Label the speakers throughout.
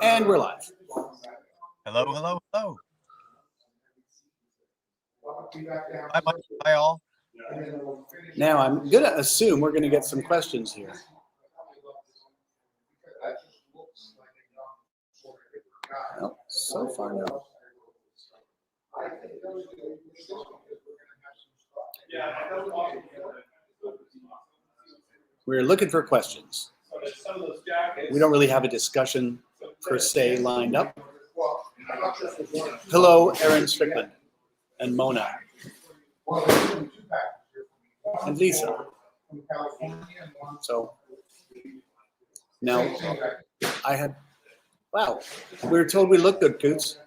Speaker 1: And we're live.
Speaker 2: Hello, hello, hello. Hi, Mike. Hi, all.
Speaker 1: Now, I'm going to assume we're going to get some questions here. Well, so far, no. We're looking for questions. We don't really have a discussion per se lined up. Hello, Aaron Strickland and Mona and Lisa. So now wow, we were told we look good, Coutts.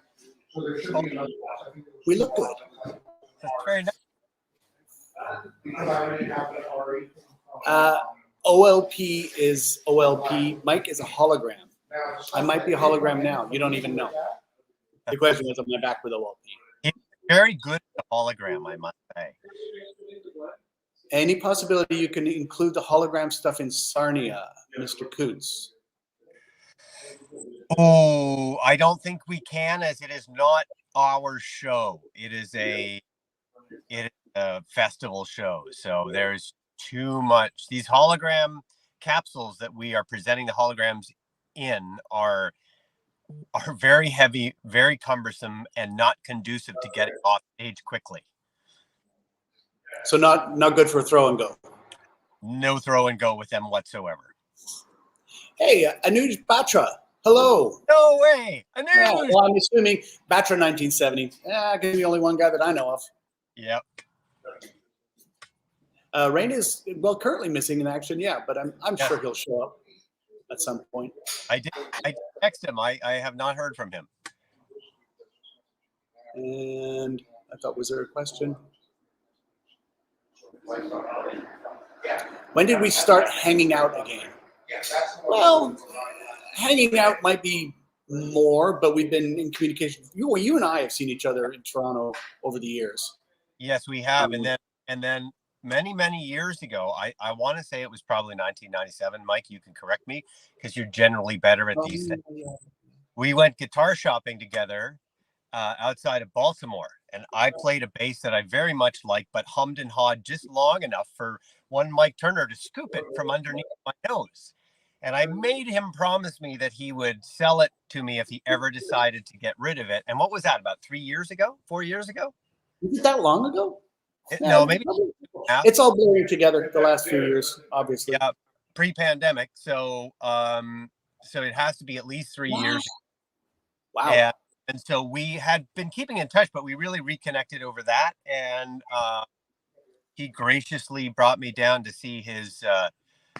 Speaker 1: We look good.
Speaker 2: That's very nice.
Speaker 1: OLP is OLP. Mike is a hologram. I might be a hologram now. You don't even know. The question was, am I back with OLP?
Speaker 2: He's very good at the hologram, I must say.
Speaker 1: Any possibility you can include the hologram stuff in Sarnia, Mr. Coutts?
Speaker 2: Oh, I don't think we can, as it is not our show. It is a festival show. So there's too much. These hologram capsules that we are presenting the holograms in are very heavy, very cumbersome, and not conducive to getting off stage quickly.
Speaker 1: So not good for throw and go.
Speaker 2: No throw and go with them whatsoever.
Speaker 1: Hey, Anuj Batra. Hello.
Speaker 2: No way. Anuj.
Speaker 1: Yeah, well, I'm assuming Batra 1970. Gonna be the only one guy that I know of.
Speaker 2: Yep.
Speaker 1: Raine is currently missing in action. Yeah, but I'm sure he'll show up at some point.
Speaker 2: I text him. I have not heard from him.
Speaker 1: And I thought, was there a question? When did we start hanging out again? Well, hanging out might be more, but we've been in communication. You and I have seen each other in Toronto over the years.
Speaker 2: Yes, we have. And then many years ago, I want to say it was probably 1997. Mike, you can correct me because you're generally better at these things. Yeah. We went guitar shopping together outside of Baltimore, and I played a bass that I very much liked, but hummed and hawed just long enough for one Mike Turner to scoop it from underneath my nose. And I made him promise me that he would sell it to me if he ever decided to get rid of it. And what was that, about 3 years ago, 4 years ago?
Speaker 1: Was it that long ago?
Speaker 2: No, maybe.
Speaker 1: It's all blurring together the last few years, obviously.
Speaker 2: Yeah, pre-pandemic. So it has to be at least 3 years.
Speaker 1: Wow.
Speaker 2: And so we had been keeping in touch, but we really reconnected over that. And he graciously brought me down to see his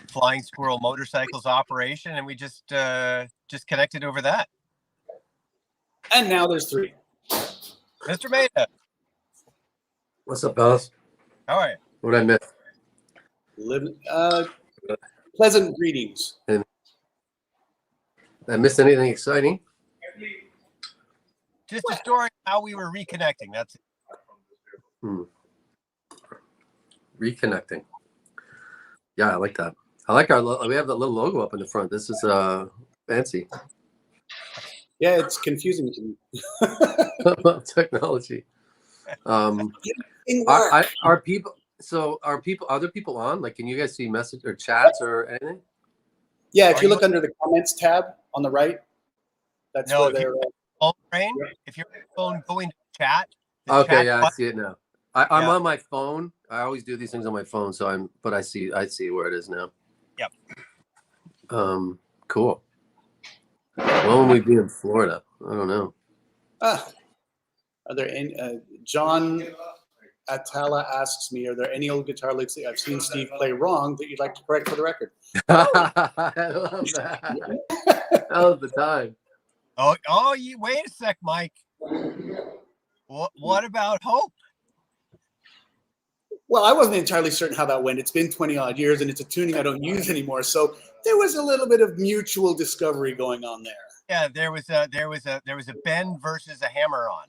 Speaker 2: Flying Squirrel Motorcycles operation, and we just connected over that.
Speaker 1: And now there's 3.
Speaker 2: Mr. Maida.
Speaker 3: What's up, fellas?
Speaker 2: How are you?
Speaker 3: What did I miss?
Speaker 1: Pleasant greetings.
Speaker 3: And I missed anything exciting?
Speaker 2: Just a story how we were reconnecting. That's it.
Speaker 3: Reconnecting. Yeah, I like that. I like we have that little logo up in the front. This is fancy.
Speaker 1: Yeah, it's confusing to me.
Speaker 3: Technology. Are other people on? Like, can you guys see message or chats or anything?
Speaker 1: Yeah, if you look under the comments tab on the right, that's where they're.
Speaker 2: Raine, if you're on phone going to chat.
Speaker 3: Okay, yeah, I see it now. I'm on my phone. I always do these things on my phone, but I see where it is now.
Speaker 2: Yep.
Speaker 3: Cool. When will we be in Florida? I don't know.
Speaker 1: Are there any? John Atala asks me, are there any old guitar licks that I've seen Steve play wrong that you'd like to correct for the record?
Speaker 3: I love that. That was the time.
Speaker 2: Oh, wait a sec, Mike. What about Hope?
Speaker 1: Well, I wasn't entirely certain how that went. It's been 20 odd years, and it's a tuning I don't use anymore. So there was a little bit of mutual discovery going on there.
Speaker 2: Yeah, there was a bend versus a hammer-on.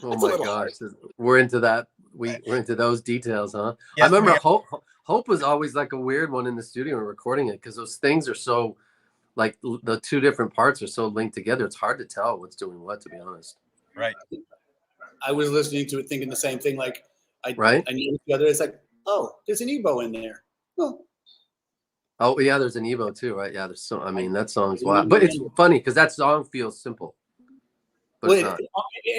Speaker 3: Oh my gosh, we're into that. We're into those details, huh?
Speaker 2: Yes,
Speaker 3: I remember Hope. Hope was always like a weird one in the studio and recording it because those things are so like the two different parts are so linked together. It's hard to tell what's doing what, to be honest.
Speaker 2: Right.
Speaker 1: I was listening to it thinking the same thing. Like I knew the other. It's like, oh, there's an Ebo in there.
Speaker 3: Oh yeah, there's an Evo too, right? Yeah, there's so. I mean, that song's wild, but it's funny because that song feels simple. But
Speaker 1: well,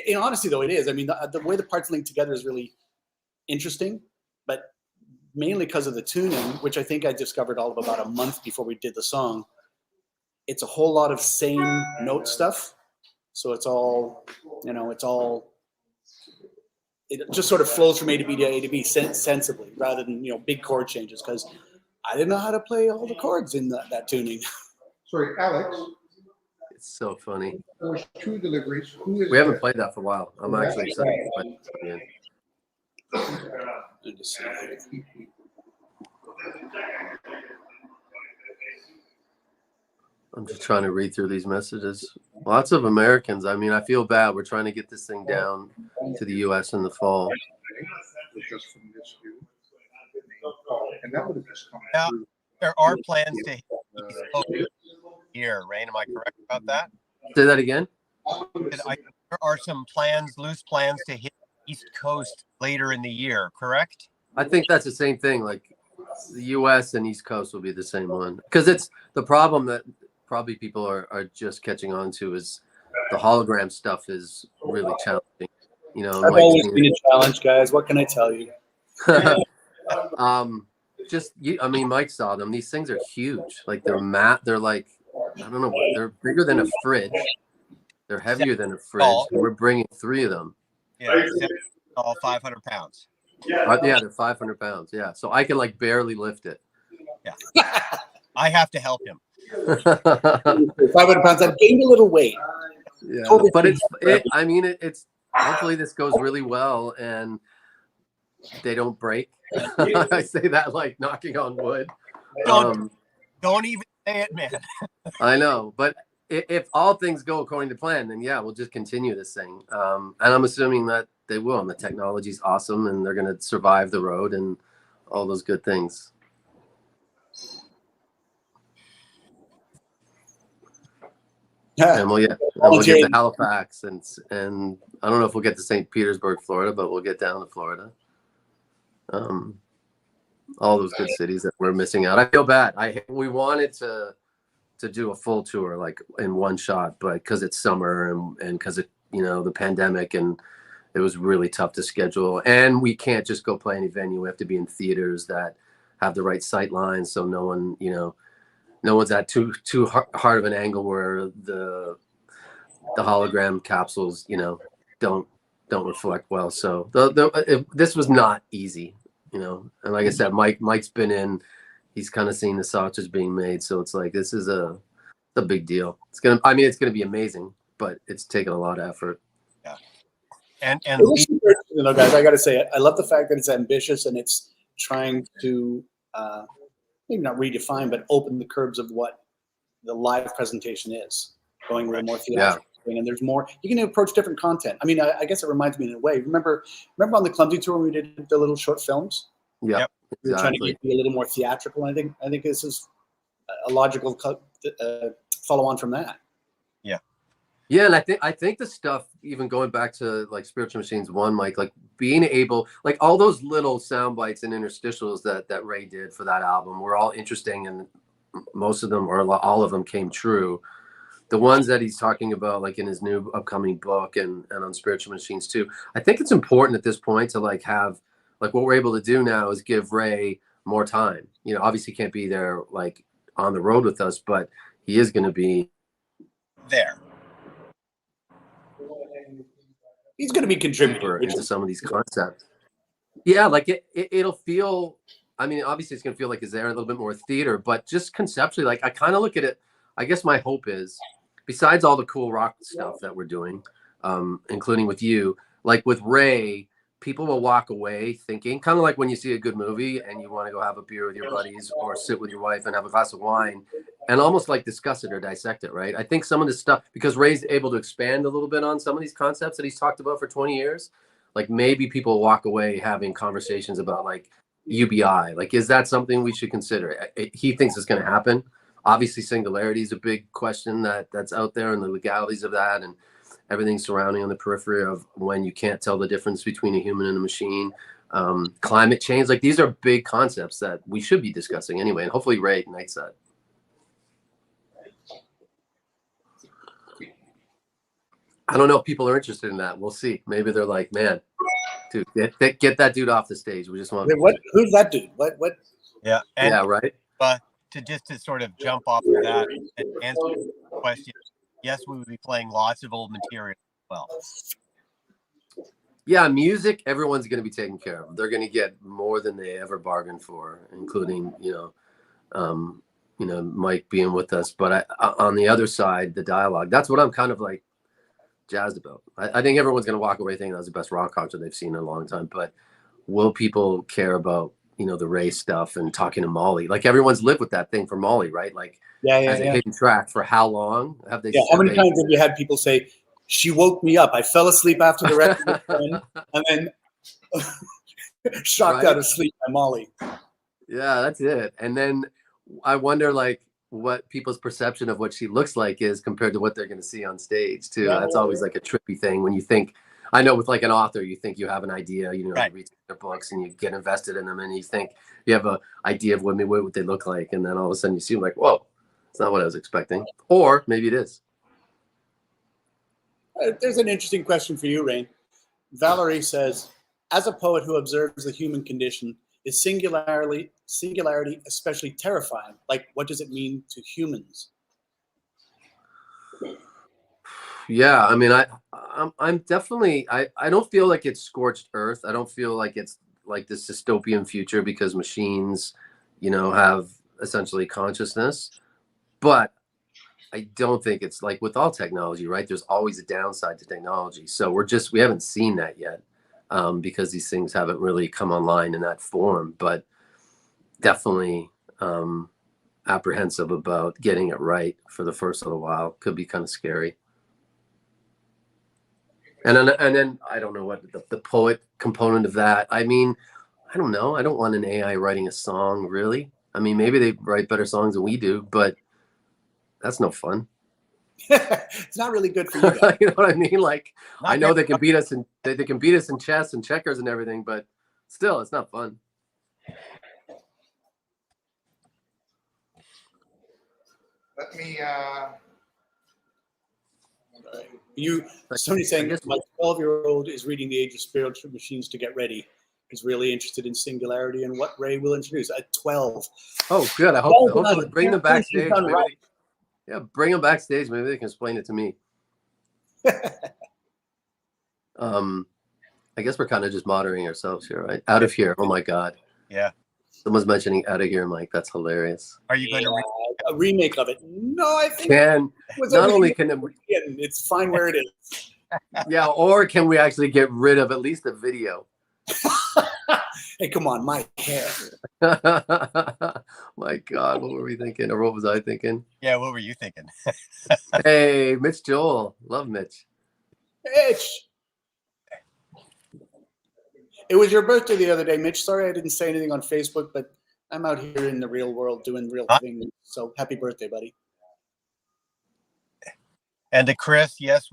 Speaker 1: in honesty, though, it is. I mean, the way the parts link together is really interesting, but mainly because of the tuning, which I think I discovered all of about a month before we did the song. It's a whole lot of same note stuff, so it's all, it just sort of flows from A to B to A to B sensibly, rather than big chord changes. Because I didn't know how to play all the chords in that tuning.
Speaker 4: Sorry, Alex.
Speaker 3: it's so funny.
Speaker 4: There's 2 deliveries. Who is
Speaker 3: We haven't played that for a while. I'm actually excited to play it again. I'm just trying to read through these messages. Lots of Americans. I mean, I feel bad. We're trying to get this thing down to the U.S. in the fall.
Speaker 4: Just from this view. And that would have just come
Speaker 2: Now,
Speaker 4: through.
Speaker 2: there are plans to hit the East Coast here. Raine, am I correct about that?
Speaker 3: Say that again.
Speaker 2: There are some loose plans to hit the East Coast later in the year, correct?
Speaker 3: I think that's the same thing. Like the U.S. and East Coast will be the same one because it's the problem that probably people are just catching on to is the hologram stuff is really challenging.
Speaker 1: I've always been a challenge, guys. What can I tell you?
Speaker 3: I mean, Mike saw them. These things are huge. Like they're like, I don't know, they're bigger than a fridge. They're heavier than a fridge. We're bringing 3 of them.
Speaker 2: Yeah, all 500 pounds.
Speaker 3: Yeah, they're 500 pounds. Yeah, so I can like barely lift it.
Speaker 2: Yeah, I have to help him.
Speaker 1: 500 pounds. I've gained a little weight.
Speaker 3: Yeah, but it's hopefully this goes really well and they don't break. I say that like knocking on wood.
Speaker 2: Don't even say it, man.
Speaker 3: I know, but if all things go according to plan, then yeah, we'll just continue this thing. And I'm assuming that they will. And the technology's awesome, and they're going to survive the road and all those good things.
Speaker 1: Yeah.
Speaker 3: And we'll get to Halifax, and I don't know if we'll get to St. Petersburg, Florida, but we'll get down to Florida. All those good cities that we're missing out. I feel bad. We wanted to do a full tour like in one shot, but because it's summer and because it the pandemic, and it was really tough to schedule, and we can't just go play any venue. We have to be in theaters that have the right sight lines, so no one's at too hard of an angle where the hologram capsules don't reflect well. So this was not easy, and like I said, Mike's been in. He's kind of seen the sausage being made, so it's like this is a big deal. It's gonna be amazing, but it's taken a lot of effort.
Speaker 2: Yeah, and
Speaker 1: guys, I got to say, I love the fact that it's ambitious and it's trying to maybe not redefine, but open the curbs of what the live presentation is, going a little more theatrical. Yeah. And there's more. You can approach different content. I mean, I guess it reminds me in a way. Remember on the Clumsy tour when we did the little short films?
Speaker 3: Yeah. Yep.
Speaker 1: We were trying to be a little more theatrical. I think this is a logical follow on from that.
Speaker 2: Yeah.
Speaker 3: Yeah, and I think the stuff, even going back to like Spiritual Machines 1, Mike, like being able, like all those little sound bites and interstitials that Ray did for that album were all interesting, and most of them or all of them came true. The ones that he's talking about, like in his new upcoming book and on Spiritual Machines 2, I think it's important at this point to like have, like what we're able to do now is give Ray more time. Obviously can't be there like on the road with us, but he is going to be
Speaker 2: there.
Speaker 1: He's going to be contributing
Speaker 3: into some of these concepts. Yeah, like it'll feel. I mean, obviously it's going to feel like it's there a little bit more theater, but just conceptually, like I kind of look at it. I guess my hope is, besides all the cool rock stuff that we're doing, including with you, like with Ray, people will walk away thinking, kind of like when you see a good movie and you want to go have a beer with your buddies or sit with your wife and have a glass of wine and almost like discuss it or dissect it, right? I think some of this stuff, because Ray's able to expand a little bit on some of these concepts that he's talked about for 20 years, like maybe people walk away having conversations about like UBI? Like, is that something we should consider? He thinks it's going to happen. Obviously, singularity is a big question that's out there, and the legalities of that, and everything surrounding on the periphery of when you can't tell the difference between a human and a machine. Climate change, like these are big concepts that we should be discussing anyway, and hopefully Ray ignites that. I don't know if people are interested in that. We'll see. Maybe they're like, man, dude, get that dude off the stage. We just want.
Speaker 1: Wait, what? Who's that dude? What?
Speaker 2: Yeah. And,
Speaker 3: yeah, right.
Speaker 2: to sort of jump off of that and answer the question, yes, we would be playing lots of old material as well.
Speaker 3: Yeah, music, everyone's going to be taken care of. They're going to get more than they ever bargained for, including, Mike being with us. But on the other side, the dialogue, that's what I'm kind of like jazzed about. I think everyone's going to walk away thinking that was the best rock concert they've seen in a long time. But will people care about, the Ray stuff and talking to Molly? Like, everyone's lived with that thing for Molly, right? Like, as a hidden track for how long have they?
Speaker 1: Yeah, how many times have you had people say, "She woke me up. I fell asleep after the record, and then shocked out of sleep by Molly."
Speaker 3: Yeah, that's it. And then I wonder, like, what people's perception of what she looks like is compared to what they're going to see on stage too. Yeah, that's always like a trippy thing when you think. I know with like an author, you think you have an idea,
Speaker 2: right.
Speaker 3: You read their books and you get invested in them, and you think you have an idea of what they look like, and then all of a sudden you see them like, whoa, it's not what I was expecting, or maybe it is.
Speaker 1: There's an interesting question for you, Raine. Valerie says, as a poet who observes the human condition, is singularity especially terrifying? Like, what does it mean to humans?
Speaker 3: Yeah, I mean, I'm definitely, I don't feel like it's scorched earth. I don't feel like it's like this dystopian future because machines, have essentially consciousness. But I don't think it's like with all technology, right? There's always a downside to technology. So we haven't seen that yet because these things haven't really come online in that form. But definitely apprehensive about getting it right for the first little while. Could be kind of scary. And then I don't know what the poet component of that. I mean, I don't know. I don't want an AI writing a song, really. I mean, maybe they write better songs than we do, but that's no fun.
Speaker 1: It's not really good for you guys.
Speaker 3: You know what I mean? Like, I know they can beat us in chess and checkers and everything, but still, it's not fun.
Speaker 4: Let me.
Speaker 1: Somebody's saying my 12-year-old is reading The Age of Spiritual Machines to get ready. He's really interested in singularity and what Ray will introduce at 12.
Speaker 3: Oh, good. I hope bring them backstage. Right. Yeah, bring them backstage. Maybe they can explain it to me. I guess we're kind of just moderating ourselves here, right? Out of here. Oh my God.
Speaker 2: Yeah.
Speaker 3: Someone's mentioning Out of Here, Mike. That's hilarious.
Speaker 2: Are you going to
Speaker 1: a remake of it? No, I think it's fine where it is.
Speaker 3: Yeah, or can we actually get rid of at least the video?
Speaker 1: Hey, come on, my hair.
Speaker 3: My God, what were we thinking? Or what was I thinking?
Speaker 2: Yeah, what were you thinking?
Speaker 3: Hey, Mitch Joel. Love Mitch.
Speaker 1: Mitch. It was your birthday the other day, Mitch. Sorry I didn't say anything on Facebook, but I'm out here in the real world doing real things. So happy birthday, buddy.
Speaker 2: And to Chris, yes,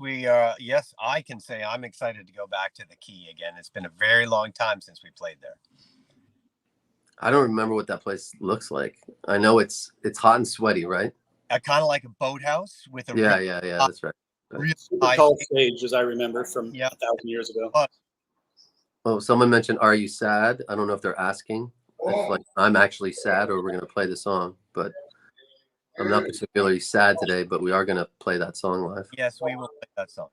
Speaker 2: I can say I'm excited to go back to the Key again. It's been a very long time since we played there.
Speaker 3: I don't remember what that place looks like. I know it's hot and sweaty, right?
Speaker 2: Kind of like a boathouse with a
Speaker 3: yeah, that's right.
Speaker 1: Really tall stage, as I remember from 1,000 years ago.
Speaker 3: Oh, someone mentioned, "Are you sad?" I don't know if they're asking if like I'm actually sad or we're gonna play the song, but I'm not particularly sad today. But we are gonna play that song live.
Speaker 2: Yes, we will play that song.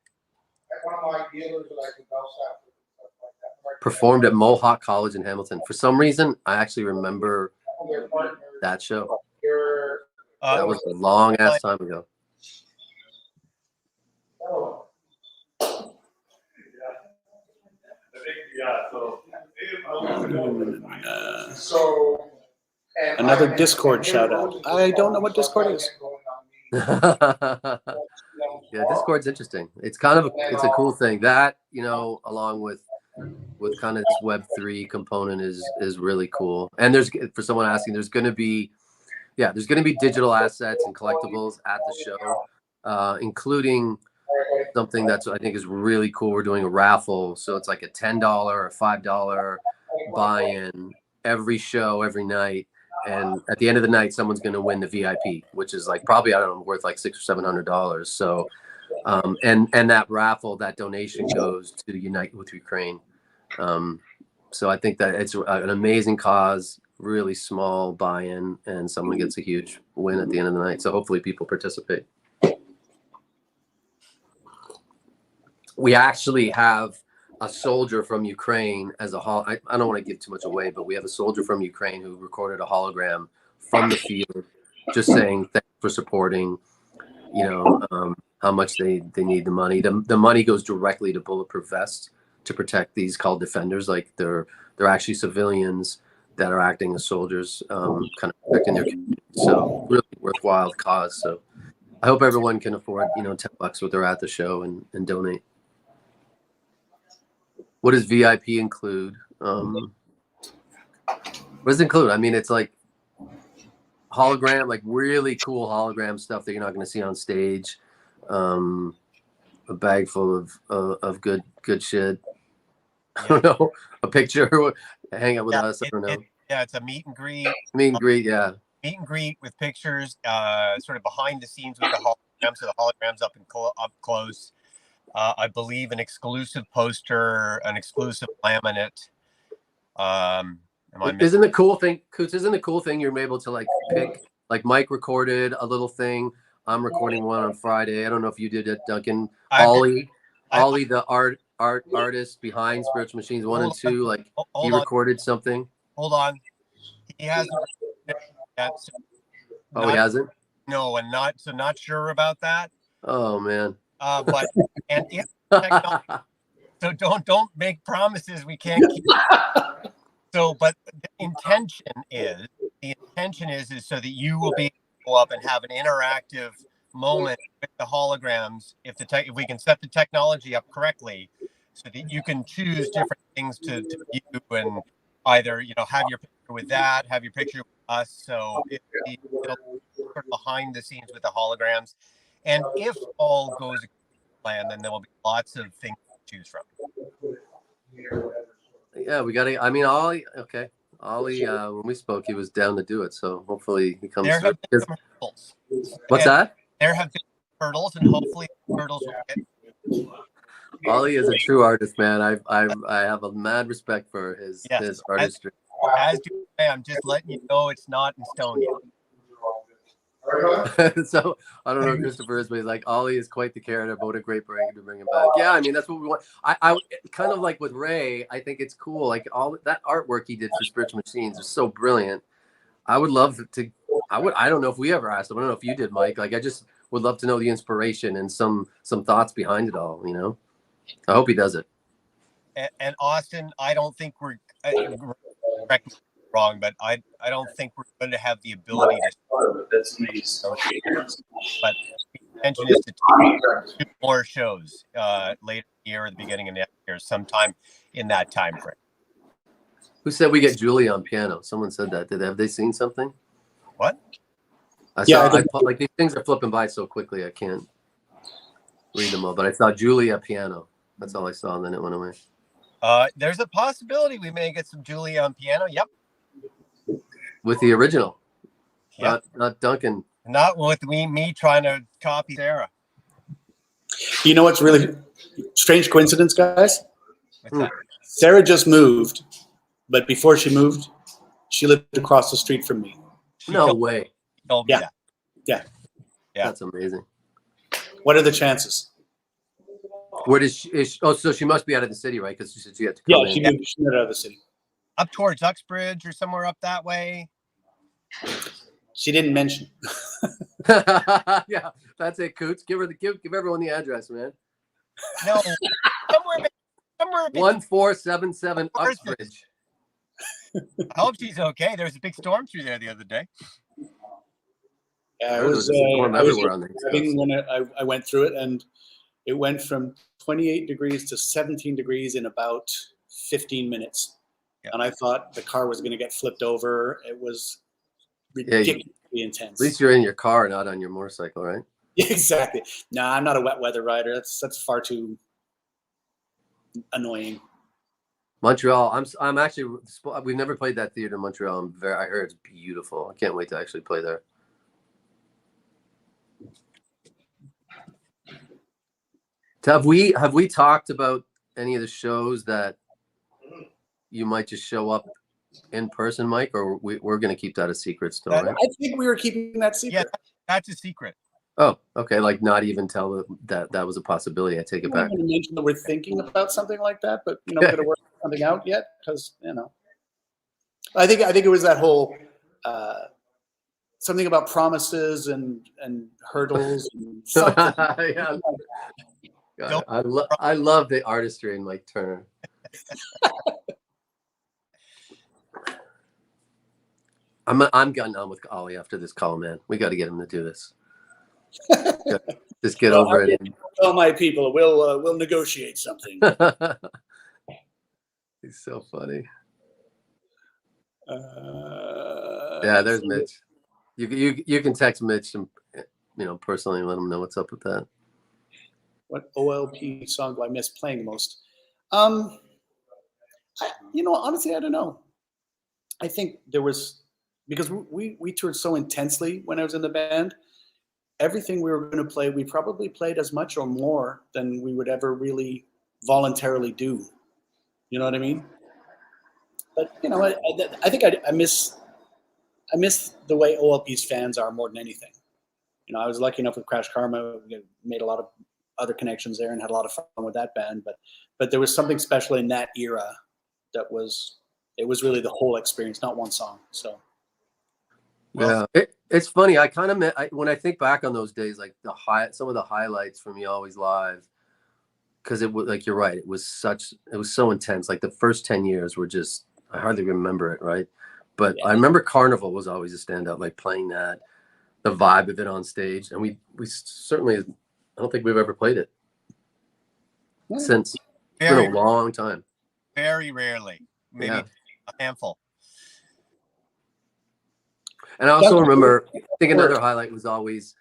Speaker 3: Performed at Mohawk College in Hamilton. For some reason, I actually remember that show. That was a long ass time ago.
Speaker 1: Another Discord shout out. I don't know what Discord is.
Speaker 3: Yeah, Discord's interesting. It's kind of it's a cool thing that, along with with kind of this Web3 component is really cool. And there's, for someone asking, there's going to be digital assets and collectibles at the show, including something that's I think is really cool. We're doing a raffle, so it's like a $10 or $5 buy-in every show every night, and at the end of the night, someone's going to win the VIP, which is like probably, I don't know, worth like $600 or $700. So, and that raffle, that donation goes to Unite with Ukraine. So I think that it's an amazing cause, really small buy-in, and someone gets a huge win at the end of the night. So hopefully people participate. We actually have a soldier from Ukraine as a I don't want to give too much away, but we have a soldier from Ukraine who recorded a hologram from the field, just saying thanks for supporting, how much they need the money. The money goes directly to Bulletproof Vests to protect these called defenders. Like they're actually civilians that are acting as soldiers, kind of protecting their community. So really worthwhile cause. So I hope everyone can afford, $10 when they're at the show and donate. What does VIP include? What does it include? I mean, it's like hologram, like really cool hologram stuff that you're not going to see on stage. A bag full of good shit. I don't know. A picture, hang out with us. I don't know.
Speaker 2: It's a meet and greet.
Speaker 3: Meet and greet, yeah.
Speaker 2: Meet and greet with pictures, sort of behind the scenes with the holograms. So the holograms up close. I believe an exclusive poster, an exclusive laminate.
Speaker 3: Isn't the cool thing, Coutts, you're able to like pick, like Mike recorded a little thing. I'm recording one on Friday. I don't know if you did it, Duncan. Ollie, the artist behind Spiritual Machines 1 and 2, like he recorded something.
Speaker 2: Hold on. He hasn't.
Speaker 3: He hasn't?
Speaker 2: No, and not sure about that.
Speaker 3: Oh man.
Speaker 2: But and if so don't make promises we can't keep. So, but the intention is so that you will be able to go up and have an interactive moment with the holograms if we can set the technology up correctly, so that you can choose different things to view, and either have your picture with that, have your picture with us. So it'll sort of behind the scenes with the holograms. And if all goes to plan, then there will be lots of things to choose from.
Speaker 3: Yeah, we got to. I mean, Ollie. Okay, Ollie. When we spoke, he was down to do it. So hopefully he comes.
Speaker 2: There have been some hurdles.
Speaker 3: What's that?
Speaker 2: There have been hurdles, and hopefully hurdles will get.
Speaker 3: Ollie is a true artist, man. I have a mad respect for his artistry.
Speaker 2: As do I. I'm just letting you know it's not in stone yet.
Speaker 3: So I don't know who Christopher is, but he's like, Ollie is quite the character, but what a great break to bring him back. Yeah, I mean that's what we want. I kind of like with Ray, I think it's cool. Like all that artwork he did for Spiritual Machines is so brilliant. I would love to. I don't know if we ever asked him. I don't know if you did, Mike. Like I just would love to know the inspiration and some thoughts behind it all. I hope he does it.
Speaker 2: And Austin, I don't think we're correct me wrong, but I don't think we're going to have the ability to.
Speaker 1: That's me.
Speaker 2: But the intention is to do more shows later in the year or the beginning of next year, sometime in that time frame.
Speaker 3: Who said we get Julie on piano? Someone said that. Have they seen something?
Speaker 2: What?
Speaker 3: Like these things are flipping by so quickly, I can't read them all. But I saw Julie at piano. That's all I saw, and then it went away.
Speaker 2: There's a possibility we may get some Julie on piano. Yep.
Speaker 3: With the original.
Speaker 2: Yep.
Speaker 3: Not Duncan.
Speaker 2: Not with me trying to copy Sarah.
Speaker 1: You know what's really strange coincidence, guys?
Speaker 2: What's that?
Speaker 1: Sarah just moved, but before she moved, she lived across the street from me.
Speaker 3: No way.
Speaker 2: Told me that.
Speaker 1: Yeah.
Speaker 3: That's amazing.
Speaker 1: What are the chances?
Speaker 3: Where does she? So she must be out of the city, right? Because she said she had to come in.
Speaker 1: She moved out of the city.
Speaker 2: Up towards Uxbridge or somewhere up that way.
Speaker 1: She didn't mention.
Speaker 3: Yeah, that's it, Coutts. Give everyone the address, man.
Speaker 2: No, somewhere.
Speaker 3: 1477 Uxbridge.
Speaker 2: I hope she's okay. There was a big storm through there the other day.
Speaker 1: Yeah,
Speaker 3: I was everywhere on the East Coast.
Speaker 1: when I went through it, and it went from 28 degrees to 17 degrees in about 15 minutes.
Speaker 2: Yeah.
Speaker 1: And I thought the car was going to get flipped over. It was
Speaker 3: Yeah,
Speaker 1: ridiculously intense.
Speaker 3: At least you're in your car, not on your motorcycle, right?
Speaker 1: Exactly. No, I'm not a wet weather rider. That's far too annoying.
Speaker 3: Montreal. I'm actually. We've never played that theater in Montreal. I heard it's beautiful. I can't wait to actually play there. Have we talked about any of the shows that you might just show up in person, Mike, or we're going to keep that a secret still, right?
Speaker 1: I think we were keeping that secret.
Speaker 2: Yeah, that's a secret.
Speaker 3: Oh, okay. Like not even tell that was a possibility. I take it back.
Speaker 1: I didn't mention that we're thinking about something like that, but we're going to work something out yet because I think it was that whole something about promises and hurdles and something.
Speaker 3: Yeah. God, I love the artistry in Mike Turner. I'm getting on with Ollie after this call, man. We got to get him to do this. Just get over it.
Speaker 1: Tell my people, we'll negotiate something.
Speaker 3: He's so funny.
Speaker 1: Yeah,
Speaker 3: there's Mitch. You can text Mitch and personally let him know what's up with that.
Speaker 1: What OLP song do I miss playing most? Honestly, I don't know. I think there was, because we toured so intensely when I was in the band. Everything we were going to play, we probably played as much or more than we would ever really voluntarily do. You know what I mean? But I think I miss the way OLP's fans are more than anything. I was lucky enough with Crash Karma. We made a lot of other connections there and had a lot of fun with that band. But there was something special in that era that was really the whole experience, not one song. So.
Speaker 3: Yeah, it's funny. I kind of when I think back on those days, like some of the highlights for me always live, because it was like you're right. It was so intense. Like the first 10 years were just, I hardly remember it, right? But yeah. I remember Carnival was always a standout. Like playing that, the vibe of it on stage, and we certainly, I don't think we've ever played it since. It's been a long time.
Speaker 2: Very rarely, maybe a handful.
Speaker 3: And I also remember, I think another highlight was always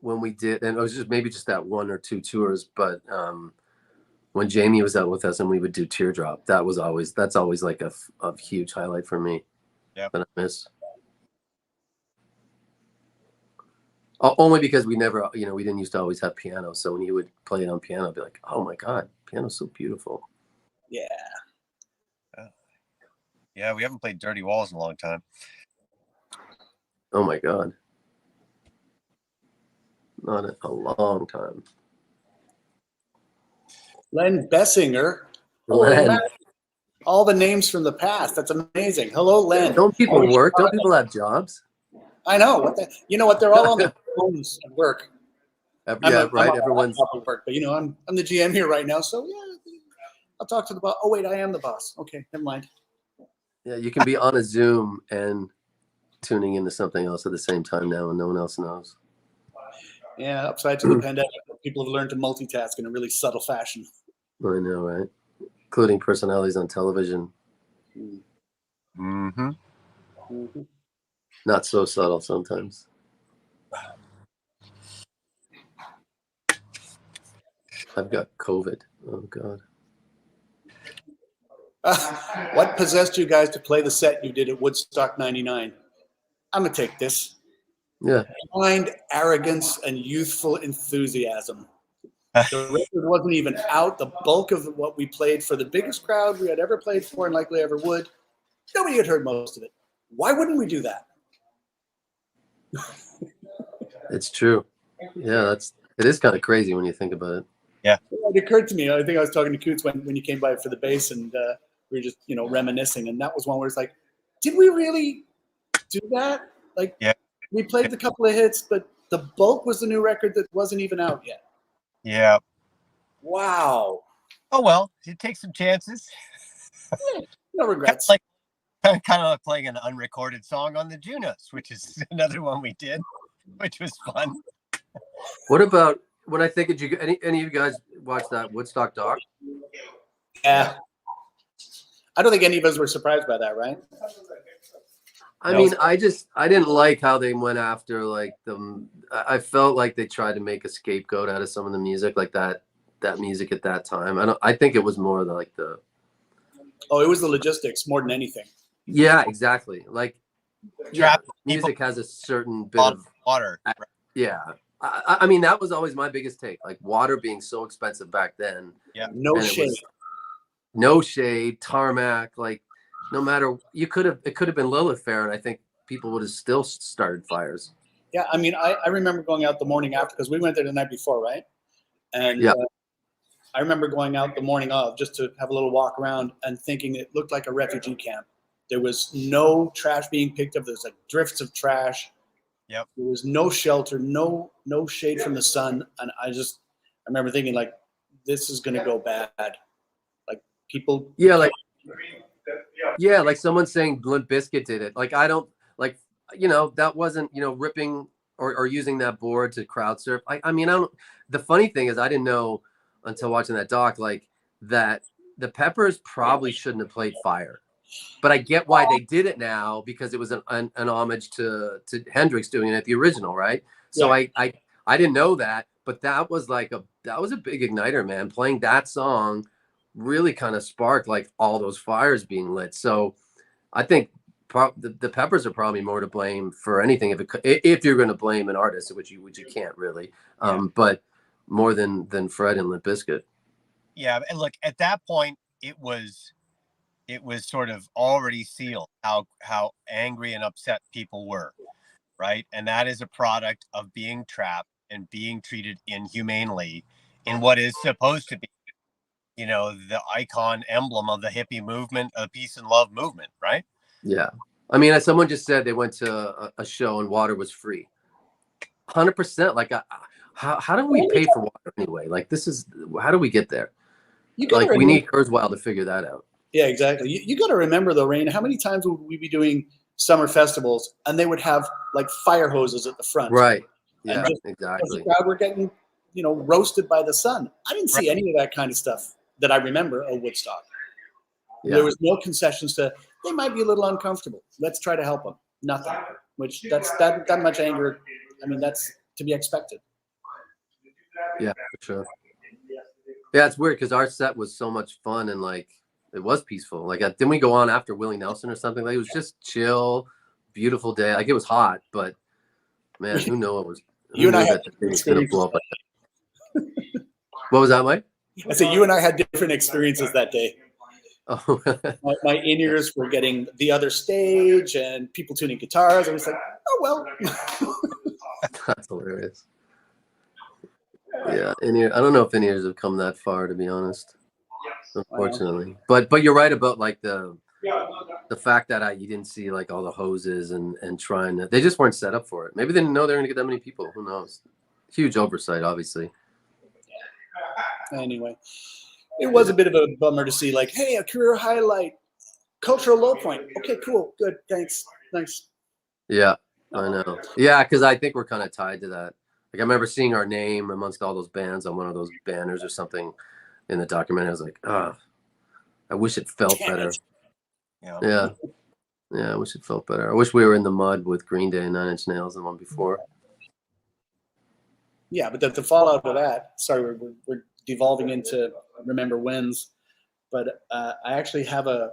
Speaker 3: when we did, and it was just that one or two tours, but when Jamie was out with us and we would do Teardrop, that's always like a huge highlight for me.
Speaker 2: Yeah.
Speaker 3: That I miss. Only because we never, we didn't used to always have piano. So when you would play it on piano, I'd be like, oh my God, piano's so beautiful.
Speaker 1: Yeah.
Speaker 2: Yeah, we haven't played Dirty Walls in a long time.
Speaker 3: Oh my God. Not a long time.
Speaker 1: Len Bessinger.
Speaker 3: Len.
Speaker 1: All the names from the past. That's amazing. Hello, Len.
Speaker 3: Don't people work? Don't people have jobs?
Speaker 1: I know. You know what? They're all on their phones at work.
Speaker 3: Right. Everyone's
Speaker 1: at work, but I'm the GM here right now, so yeah, I'll talk to the boss. Oh wait, I am the boss. Okay, never mind.
Speaker 3: Yeah, you can be on a Zoom and tuning into something else at the same time now, and no one else knows.
Speaker 1: Yeah, upside to the pandemic, people have learned to multitask in a really subtle fashion.
Speaker 3: I know, right? Including personalities on television.
Speaker 2: Mm-hmm.
Speaker 1: Mm-hmm.
Speaker 3: Not so subtle sometimes. I've got COVID. Oh God.
Speaker 1: What possessed you guys to play the set you did at Woodstock '99? I'm gonna take this.
Speaker 3: Yeah.
Speaker 1: Blind arrogance and youthful enthusiasm. The record wasn't even out. The bulk of what we played for the biggest crowd we had ever played for and likely ever would, nobody had heard most of it. Why wouldn't we do that?
Speaker 3: It's true. Yeah, it is kind of crazy when you think about it.
Speaker 2: Yeah.
Speaker 1: It occurred to me. I think I was talking to Coutts when you came by for the bass, and we were just reminiscing, and that was one where it's like, did we really do that? Like,
Speaker 2: yeah.
Speaker 1: We played the couple of hits, but the bulk was the new record that wasn't even out yet.
Speaker 2: Yeah.
Speaker 1: Wow.
Speaker 2: Oh well, you take some chances.
Speaker 1: Yeah, no regrets.
Speaker 2: Kind of like playing an unrecorded song on the Junos, which is another one we did, which was fun.
Speaker 3: What about when I think of you? Any of you guys watch that Woodstock doc?
Speaker 1: Yeah. I don't think any of us were surprised by that, right?
Speaker 3: I mean, I didn't like how they went after like I felt like they tried to make a scapegoat out of some of the music, like that music at that time. I think it was more like
Speaker 1: Oh, it was the logistics more than anything.
Speaker 3: Yeah, exactly. Like, yeah,
Speaker 2: Trap
Speaker 3: music has a certain bit of
Speaker 2: water. Right?
Speaker 3: Yeah. I mean, that was always my biggest take. Like water being so expensive back then.
Speaker 2: Yeah.
Speaker 1: No shade.
Speaker 3: No shade, tarmac, like no matter it could have been Lilith Fair, and I think people would have still started fires.
Speaker 1: Yeah, I mean, I remember going out the morning after because we went there the night before, right? And
Speaker 3: yeah.
Speaker 1: I remember going out the morning of just to have a little walk around and thinking it looked like a refugee camp. There was no trash being picked up. There's like drifts of trash.
Speaker 2: Yep.
Speaker 1: There was no shelter, no shade from the sun, and I remember thinking like, this is gonna go bad. Like people.
Speaker 3: Yeah, like someone saying Limp Bizkit did it. Like I don't like, that wasn't ripping or using that board to crowd surf. I mean, I don't. The funny thing is, I didn't know until watching that doc like that the Peppers probably shouldn't have played Fire. But I get why they did it now because it was an homage to Hendrix doing it at the original, right? So yeah. I didn't know that, but that was a big igniter, man. Playing that song really kind of sparked like all those fires being lit. So I think the Peppers are probably more to blame for anything if you're going to blame an artist, which you can't really, but more than Fred and Limp Bizkit.
Speaker 2: Yeah, and look, at that point it was sort of already sealed how angry and upset people were, right? And that is a product of being trapped and being treated inhumanely in what is supposed to be, the icon emblem of the hippie movement, the peace and love movement, right?
Speaker 3: Yeah. I mean, as someone just said, they went to a show and water was free. 100%. Like, how do we pay for water anyway? Like, how do we get there? We need Kurzweil to figure that out.
Speaker 1: Yeah, exactly. You got to remember though, Raine, how many times would we be doing summer festivals and they would have like fire hoses at the front?
Speaker 3: Right. Yeah,
Speaker 1: and
Speaker 3: exactly.
Speaker 1: The crowd were getting, roasted by the sun. I didn't see any of that kind of stuff that I remember at Woodstock. Yeah. There was no concessions to, they might be a little uncomfortable. Let's try to help them. Nothing. Which that much anger. I mean, that's to be expected.
Speaker 3: Yeah, for sure. Yeah, it's weird because our set was so much fun and like, it was peaceful. Like, didn't we go on after Willie Nelson or something? Like, it was just chill, beautiful day. Like, it was hot, but man, who knew it was? You and I had gonna blow up like that. What was that, Mike?
Speaker 1: I said you and I had different experiences that day.
Speaker 3: Oh,
Speaker 1: my in-ears were getting the other stage and people tuning guitars. I was like, oh well.
Speaker 3: That's hilarious. Yeah, I don't know if in-ears have come that far, to be honest. Unfortunately, but you're right about like the fact that you didn't see like all the hoses and trying to, they just weren't set up for it. Maybe they didn't know they were going to get that many people. Who knows? Huge oversight, obviously.
Speaker 1: Anyway, it was a bit of a bummer to see like, hey, a career highlight, cultural low point. Okay, cool, good, thanks, nice.
Speaker 3: Yeah, I know. Yeah, because I think we're kind of tied to that. Like I remember seeing our name amongst all those bands on one of those banners or something. In the documentary, I was like, I wish it felt better. Yeah. I wish it felt better. I wish we were in the mud with Green Day and Nine Inch Nails the one before.
Speaker 1: Yeah, but the fallout of that, sorry, we're devolving into remember wins, but I actually have a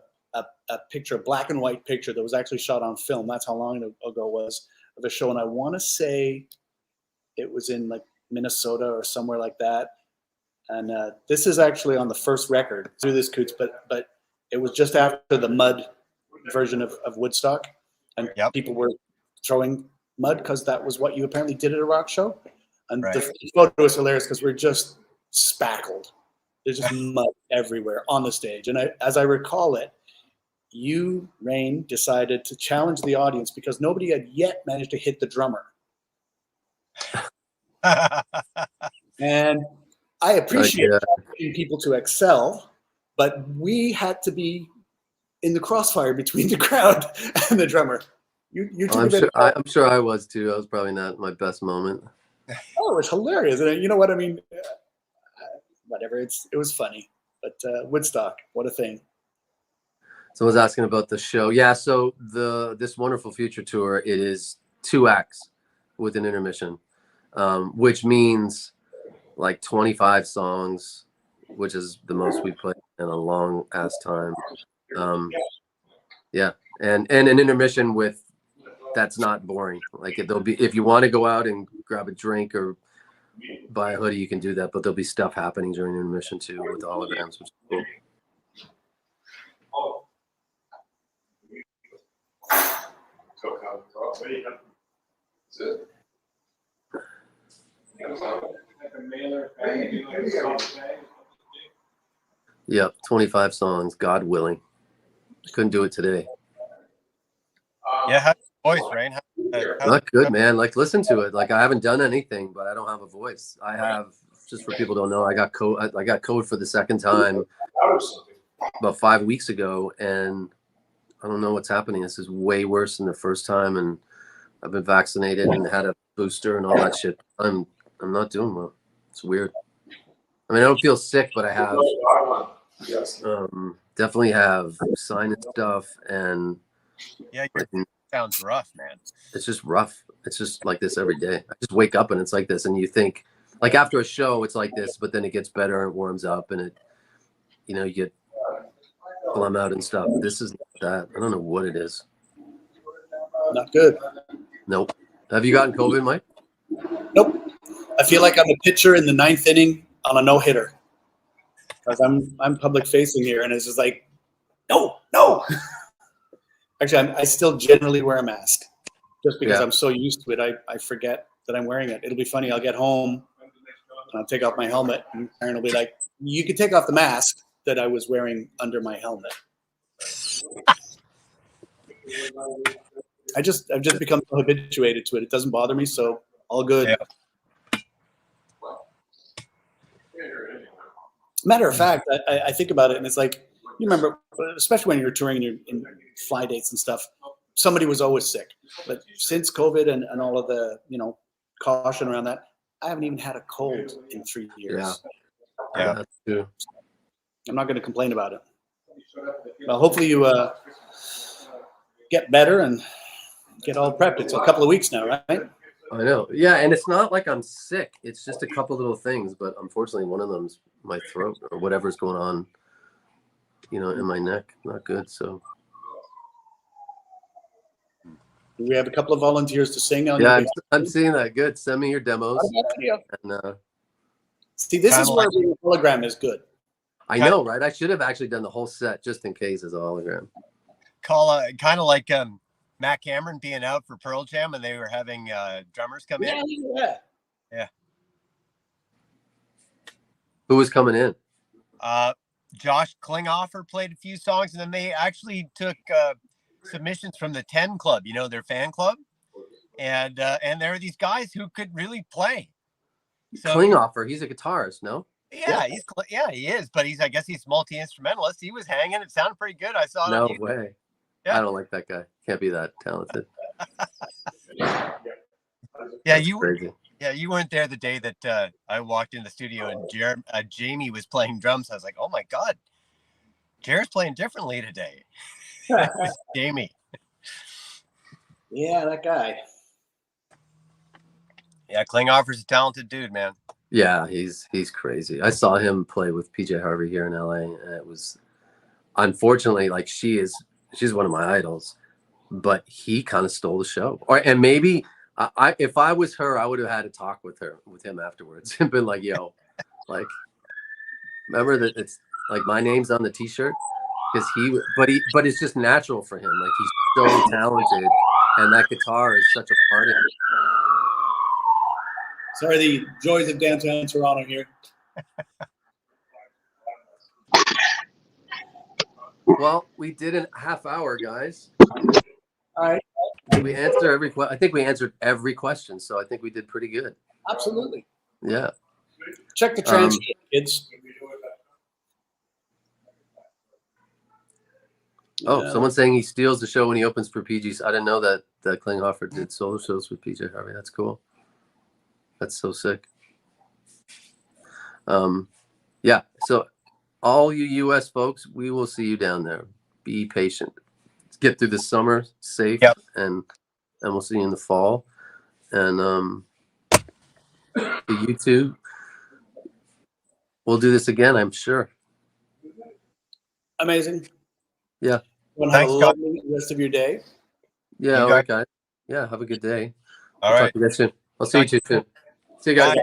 Speaker 1: picture, a black and white picture that was actually shot on film. That's how long ago it was, of a show, and I want to say it was in like Minnesota or somewhere like that. And this is actually on the first record through this Coutts, but it was just after the mud version of Woodstock, and people were throwing mud because that was what you apparently did at a rock show. And the photo is hilarious because we're just spackled. There's just mud everywhere on the stage. And as I recall it, you, Raine, decided to challenge the audience because nobody had yet managed to hit the drummer. And I appreciate people to excel, but we had to be in the crossfire between the crowd and the drummer.
Speaker 3: I'm sure I was too. I was probably not my best moment.
Speaker 1: Oh, it was hilarious. And you know what I mean? Whatever. It was funny. But Woodstock, what a thing.
Speaker 3: Someone's asking about the show. Yeah, so this Wonderful Future tour, it is 2 acts with an intermission, which means like 25 songs, which is the most we played in a long ass time. Yeah, and an intermission with that's not boring. Like there'll be, if you want to go out and grab a drink or buy a hoodie, you can do that, but there'll be stuff happening during intermission too with the holograms, which is cool. Yep, 25 songs, God willing. Couldn't do it today.
Speaker 2: Yeah, how's your voice, Raine?
Speaker 3: Not good, man. Like, listen to it. Like, I haven't done anything, but I don't have a voice. I have, just for people who don't know, I got COVID for the second time about 5 weeks ago, and I don't know what's happening. This is way worse than the first time, and I've been vaccinated and had a booster and all that shit. I'm not doing well. It's weird. I mean, I don't feel sick, but I have definitely have sinus stuff, and
Speaker 2: yeah, sounds rough, man.
Speaker 3: It's just rough. It's just like this every day. I just wake up and it's like this, and you think, like after a show, it's like this, but then it gets better and warms up, and it, you know, you get glum out and stuff. This is not that. I don't know what it is.
Speaker 1: Not good.
Speaker 3: Nope. Have you gotten COVID, Mike?
Speaker 1: Nope. I feel like I'm a pitcher in the 9th inning on a no-hitter. Because I'm public facing here, and it's just like, no. Actually, I still generally wear a mask, just because I'm so used to it. I forget that I'm wearing it. It'll be funny. I'll get home and I'll take off my helmet, and Karen will be like, "You can take off the mask that I was wearing under my helmet." I've just become so habituated to it. It doesn't bother me, so all good.
Speaker 2: Yeah.
Speaker 1: Matter of fact, I think about it, and it's like, you remember, especially when you're touring in fly dates and stuff, somebody was always sick. But since COVID and all of the, caution around that, I haven't even had a cold in 3 years.
Speaker 2: Yeah.
Speaker 3: That's true.
Speaker 1: I'm not going to complain about it. Well, hopefully you get better and get all prepped. It's a couple of weeks now, right?
Speaker 3: I know. Yeah, and it's not like I'm sick. It's just a couple little things, but unfortunately one of them's my throat or whatever's going on, in my neck. Not good, so.
Speaker 1: We have a couple of volunteers to sing on.
Speaker 3: Yeah, I'm seeing that. Good. Send me your demos. And,
Speaker 1: see, this is where the hologram is good.
Speaker 3: I know, right? I should have actually done the whole set just in case as a hologram.
Speaker 2: Kind of like Matt Cameron being out for Pearl Jam, and they were having drummers come in. Yeah.
Speaker 3: Who was coming in?
Speaker 2: Josh Klinghoffer played a few songs, and then they actually took submissions from the 10 Club, their fan club, and there are these guys who could really play. So,
Speaker 3: Klinghoffer, he's a guitarist, no?
Speaker 2: Yeah, he is, but I guess he's multi-instrumentalist. He was hanging. It sounded pretty good. I saw.
Speaker 3: No way.
Speaker 2: Yeah.
Speaker 3: I don't like that guy. Can't be that talented.
Speaker 2: Yeah,
Speaker 3: That's crazy.
Speaker 2: Yeah, you weren't there the day that I walked in the studio and Jamie was playing drums. I was like, oh my God, Jared's playing differently today. It was Jamie.
Speaker 1: Yeah, that guy.
Speaker 2: Yeah, Klinghoffer's a talented dude, man.
Speaker 3: Yeah, he's crazy. I saw him play with PJ Harvey here in LA, and it was, unfortunately, like she's one of my idols, but he kind of stole the show. And maybe if I was her, I would have had to talk with him afterwards and been like, yo, like, remember that it's like my name's on the t-shirt? Because but it's just natural for him. Like, he's so talented, and that guitar is such a part of it.
Speaker 1: Sorry, the joys of downtown Toronto here.
Speaker 3: Well, we did a half hour, guys.
Speaker 1: All right.
Speaker 3: Did we answer every question? I think we answered every question, so I think we did pretty good.
Speaker 1: Absolutely.
Speaker 3: Yeah.
Speaker 1: Check the transcript, kids.
Speaker 3: Oh, someone's saying he steals the show when he opens for PG's. I didn't know that Klinghoffer did solo shows with PJ Harvey. That's cool. That's so sick. Yeah. So all you US folks, we will see you down there. be patient. Let's get through the summer safe,
Speaker 2: Yep.
Speaker 3: and we'll see you in the fall. And you two, we'll do this again, I'm sure.
Speaker 1: Amazing.
Speaker 3: Yeah.
Speaker 1: Want to have a
Speaker 2: Thanks, Scott.
Speaker 1: lovely rest of your day.
Speaker 3: Yeah.
Speaker 2: You
Speaker 3: All right, guys. Yeah. Have a good day.
Speaker 2: All
Speaker 3: We'll
Speaker 2: right.
Speaker 3: talk to you guys soon. I'll see you two soon. See you guys.
Speaker 2: Bye.